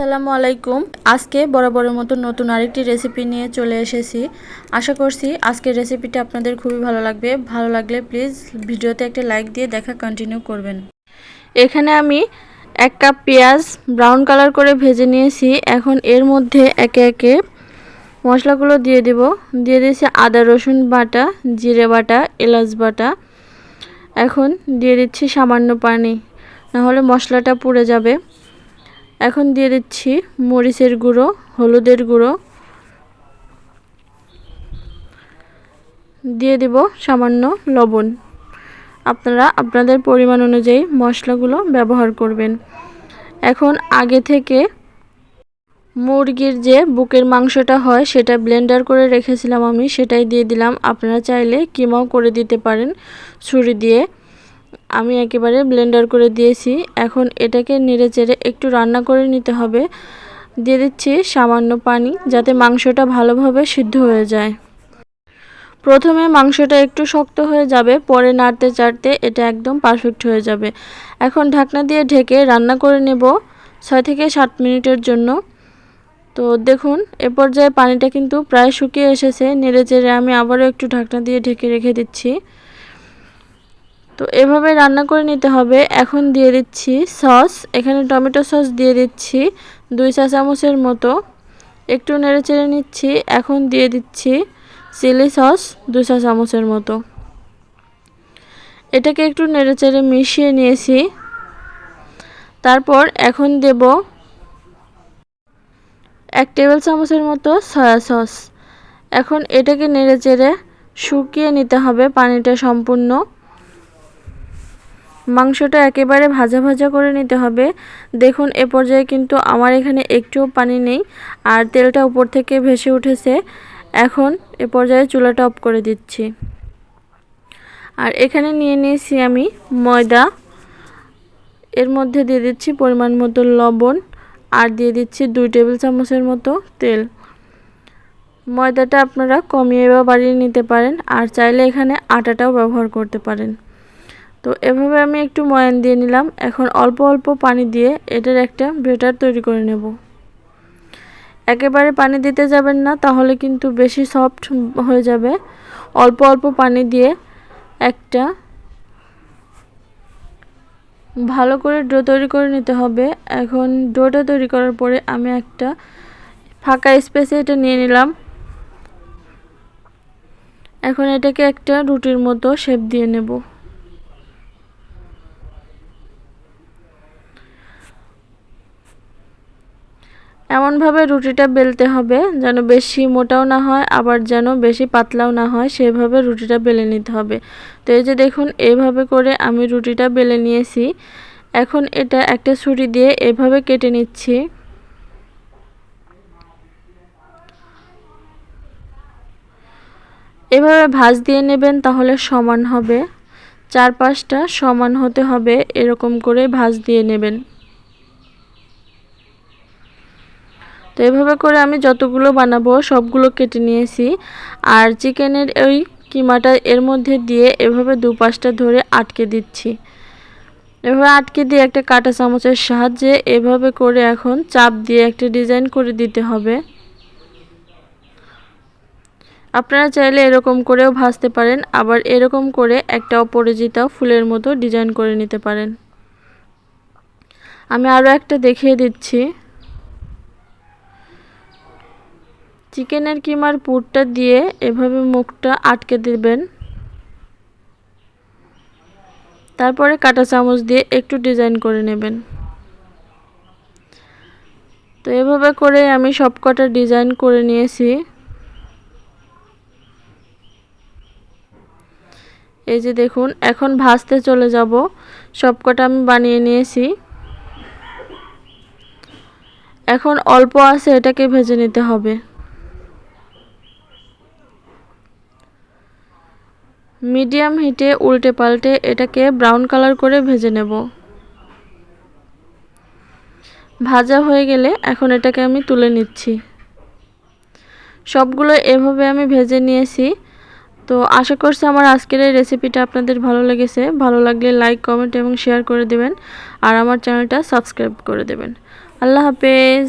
আসসালামু আলাইকুম। আজকে বরাবরের মতো নতুন আরেকটি রেসিপি নিয়ে চলে এসেছি। আশা করছি আজকের রেসিপিটা আপনাদের খুবই ভালো লাগবে। ভালো লাগলে প্লিজ ভিডিওতে একটা লাইক দিয়ে দেখা কন্টিনিউ করবেন। এখানে আমি 1 কাপ পেঁয়াজ ব্রাউন কালার করে ভেজে নিয়েছি। এখন এর মধ্যে একে একে মশলাগুলো দিয়ে দেব। দিয়ে দিয়েছি আদা রসুন বাটা, জিরে বাটা, এলাচ বাটা। এখন দিয়ে দিচ্ছি সামান্য পানি, না হলে মশলাটা পুড়ে যাবে। এখন দিয়ে দিচ্ছি মরিচের গুঁড়ো, হলুদের গুঁড়ো, দিয়ে দেব সামান্য লবণ। আপনারা আপনাদের পরিমাণ অনুযায়ী মশলাগুলো ব্যবহার করবেন। এখন আগে থেকে মুরগির যে বুকের মাংসটা হয় সেটা ব্লেন্ডার করে রেখেছিলাম আমি, সেটাই দিয়ে দিলাম। আপনারা চাইলে কিমাও করে দিতে পারেন ছুরি দিয়ে। আমি একেবারে ব্লেন্ডার করে দিয়েছি। এখন এটাকে নেড়েচেড়ে একটু রান্না করে নিতে হবে। দিয়ে দিচ্ছি সামান্য পানি, যাতে মাংসটা ভালোভাবে সিদ্ধ হয়ে যায়। প্রথমে মাংসটা একটু শক্ত হয়ে যাবে, পরে নাড়তে চাড়তে এটা একদম পারফেক্ট হয়ে যাবে। এখন ঢাকনা দিয়ে ঢেকে রান্না করে নেব 6 থেকে 7 মিনিটের জন্য। তো দেখুন এ পর্যায়ে পানিটা কিন্তু প্রায় শুকিয়ে এসেছে। নেড়েচেড়ে আমি আবারও একটু ঢাকনা দিয়ে ঢেকে রেখে দিচ্ছি। তো এভাবে রান্না করে নিতে হবে। এখন দিয়ে দিচ্ছি সস। এখানে টমেটো সস দিয়ে দিচ্ছি 2 চা চামচের মতো। একটু নেড়েচেড়ে নিচ্ছি। এখন দিয়ে দিচ্ছি চিলি সস 2 চা চামচের মতো। এটাকে একটু নেড়েচেড়ে মিশিয়ে নিয়েছি। তারপর এখন দেব 1 টেবিল চামচের মতো সয়া সস। এখন এটাকে নেড়েচেড়ে শুকিয়ে নিতে হবে পানিটা সম্পূর্ণ। মাংসটা একেবারে ভাজা ভাজা করে নিতে হবে। দেখুন এ পর্যায়ে কিন্তু আমার এখানে একটুও পানি নেই, আর তেলটা উপর থেকে ভেসে উঠেছে। এখন এ পর্যায়ে চুলাটা অফ করে দিচ্ছি। আর এখানে নিয়ে নিয়েছি আমি ময়দা। এর মধ্যে দিয়ে দিচ্ছি পরিমাণ মতো লবণ, আর দিয়ে দিচ্ছি 2 টেবিল চামচের মতো তেল। ময়দাটা আপনারা কমিয়ে বা বাড়িয়ে নিতে পারেন, আর চাইলে এখানে আটাটাও ব্যবহার করতে পারেন। তো এভাবে আমি একটু ময়ান দিয়ে নিলাম। এখন অল্প অল্প পানি দিয়ে এটার একটা ব্যাটার তৈরি করে নেব। একেবারে পানি দিতে যাবেন না, তাহলে কিন্তু বেশি সফট হয়ে যাবে। অল্প অল্প পানি দিয়ে একটা ভালো করে ডো তৈরি করে নিতে হবে। এখন ডোটা তৈরি করার পরে আমি একটা ফাঁকা স্পেসে এটা নিয়ে নিলাম। এখন এটাকে একটা রুটির মতো শেপ দিয়ে নেব। এমনভাবে রুটিটা বেলতে হবে যেন বেশি মোটাও না হয়, আবার যেন বেশি পাতলাও না হয়, সেভাবে রুটিটা বেলে নিতে হবে। তো এই যে দেখুন এইভাবে করে আমি রুটিটা বেলে নিয়েছি। এখন এটা একটা ছুরি দিয়ে এভাবে কেটে নিচ্ছি। এভাবে ভাঁজ দিয়ে নেবেন, তাহলে সমান হবে। চারপাশটা সমান হতে হবে, এরকম করে ভাঁজ দিয়ে নেবেন। তো এভাবে করে আমি যতগুলো বানাবো সবগুলো কেটে নিয়েছি। আর চিকেনের ওই কিমাটা এর মধ্যে দিয়ে এভাবে দুপাশটা ধরে আটকে দিচ্ছি। এভাবে আটকে দিয়ে একটা কাঁটা চামচের সাহায্যে এভাবে করে এখন চাপ দিয়ে একটা ডিজাইন করে দিতে হবে। আপনারা চাইলে এরকম করেও ভাজতে পারেন, আবার এরকম করে একটা অপরাজিতা ফুলের মতো ডিজাইন করে নিতে পারেন। আমি আরও একটা দেখিয়ে দিচ্ছি। চিকেনের কিমার পুরটা দিয়ে এভাবে মুখটা আটকে দিবেন। তারপরে কাঁটা চামচ দিয়ে একটু ডিজাইন করে নেবেন। তো এভাবে করে আমি সবকটা ডিজাইন করে নিয়েছি। এই যে দেখুন এখন ভাজতে চলে যাব। সবকটা আমি বানিয়ে নিয়েছি। এখন অল্প আছে এটাকে ভেজে নিতে হবে। মিডিয়াম হিটে উল্টে পাল্টে এটাকে ব্রাউন কালার করে ভেজে নেব। ভাজা হয়ে গেলে এখন এটাকে আমি তুলে নিচ্ছি। সবগুলো এভাবে আমি ভেজে নিয়েছি। তো আশা করছি আমার আজকের এই রেসিপিটা আপনাদের ভালো লেগেছে। ভালো লাগলে লাইক, কমেন্ট এবং শেয়ার করে দেবেন, আর আমার চ্যানেলটা সাবস্ক্রাইব করে দেবেন। আল্লাহ হাফেজ।